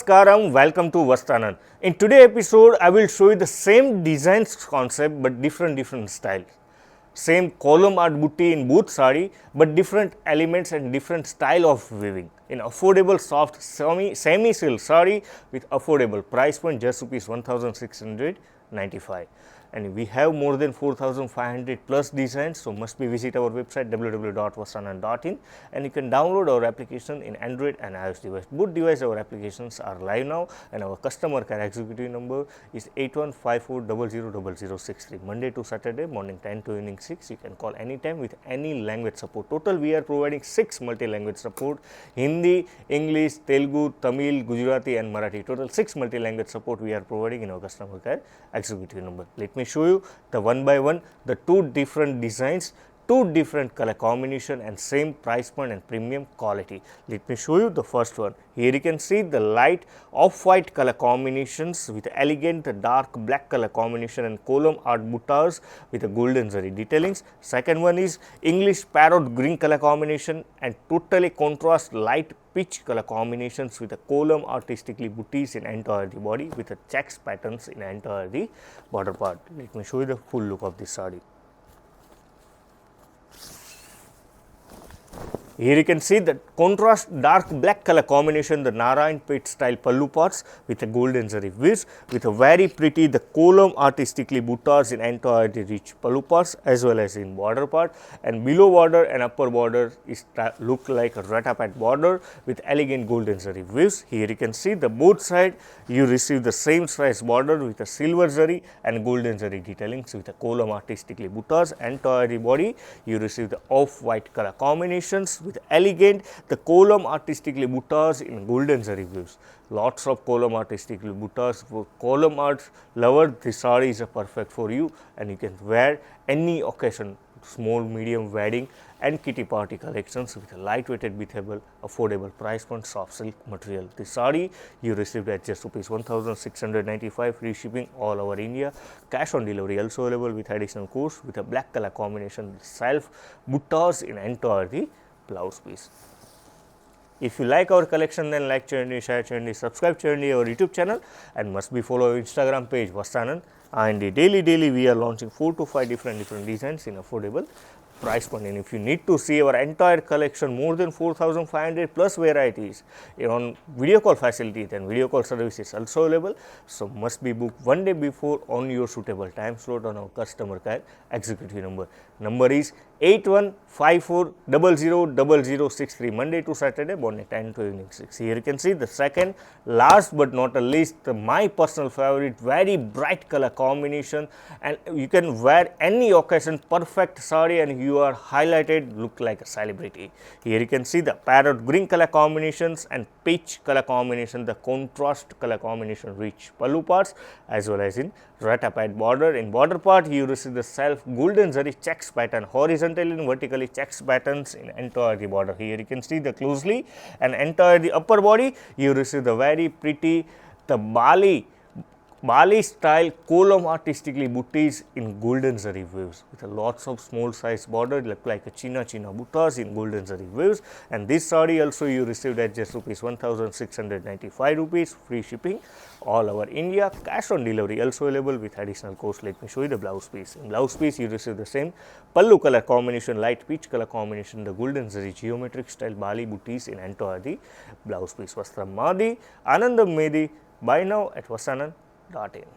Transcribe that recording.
Namaskaram, welcome to Vastranand. In today's episode, I will show you the same designs concept but different styles. Same column art booty in both saree but different elements and different style of weaving. In affordable soft semi-silk saree with affordable price point just rupees 1695. And we have more than 4500 plus designs, so must be visit our website www.vastranand.in and you can download our application in Android and iOS device. Both device our applications are live now and our customer care executive number is 8154000063. Monday to Saturday morning 10 to evening 6. You can call anytime with any language support. Total we are providing 6 multi-language support: Hindi, English, Telugu, Tamil, Gujarati and Marathi. Total 6 multi-language support we are providing in our customer care executive number. Let me show you the one by one the two different designs, two different color combination and same price point and premium quality. Let me show you the first one. Here you can see the light off-white color combinations with elegant dark black color combination and column art buttas with a golden zari detailings. Second one is English parrot green color combination and totally contrast light peach color combinations with a column artistically booties in entire the body with a checks patterns in entire the border part. Let me show you the full look of this saree. Here you can see the contrast dark black color combination, the Narayan Pet style pallu parts with a golden zari weaves with a very pretty the column artistically buttas in entire the rich pallu parts as well as in border part, and below border and upper border is look like a ratapat border with elegant golden zari weaves. Here you can see the both side you receive the same size border with a silver zari and golden zari detailings with a column artistically buttas. Entire the body you receive the off white color combinations with elegant the column artistically buttas in golden zari weaves. Lots of column artistically buttas. For column art lover, this saree is perfect for you and you can wear any occasion, small, medium, wedding and kitty party collections with a lightweighted, breathable, affordable price point soft silk material. This saree you received at just rupees 1695, free shipping all over India, cash on delivery also available with additional cost with a black color combination self buttas in entire the blouse piece. If you like our collection, then like channel, share channel, subscribe channel our YouTube channel and must be follow our Instagram page Vastranand, and daily we are launching 4 to 5 different designs in affordable price point. And if you need to see our entire collection, more than 4500 plus varieties on video call facility, then video call service is also available. So must be booked one day before on your suitable time slot on our customer care executive number. Number is 8154000063, Monday to Saturday morning 10 to evening 6. Here you can see the second last but not the least my personal favorite, very bright color combination and you can wear any occasion, perfect saree and you are highlighted, look like a celebrity. Here you can see the parrot green color combinations and peach color combination, the contrast color combination rich pallu parts as well as in ratapat border. In border part you receive the self golden zari checks pattern, horizontally and vertically checks patterns in entire the border. Here you can see the closely and entire the upper body you receive the very pretty the Bali style column artistically booties in golden zari weaves with a lots of small size border look like a china buttas in golden zari weaves. And this saree also you received at just rupees 1695 rupees, free shipping all over India, cash on delivery also available with additional cost. Let me show you the blouse piece. In blouse piece you receive the same pallu color combination, light peach color combination, the golden zari geometric style Bali booties in entire the blouse piece. Vastram Madi, Anandam Medi. Buy now at Vastranand.in.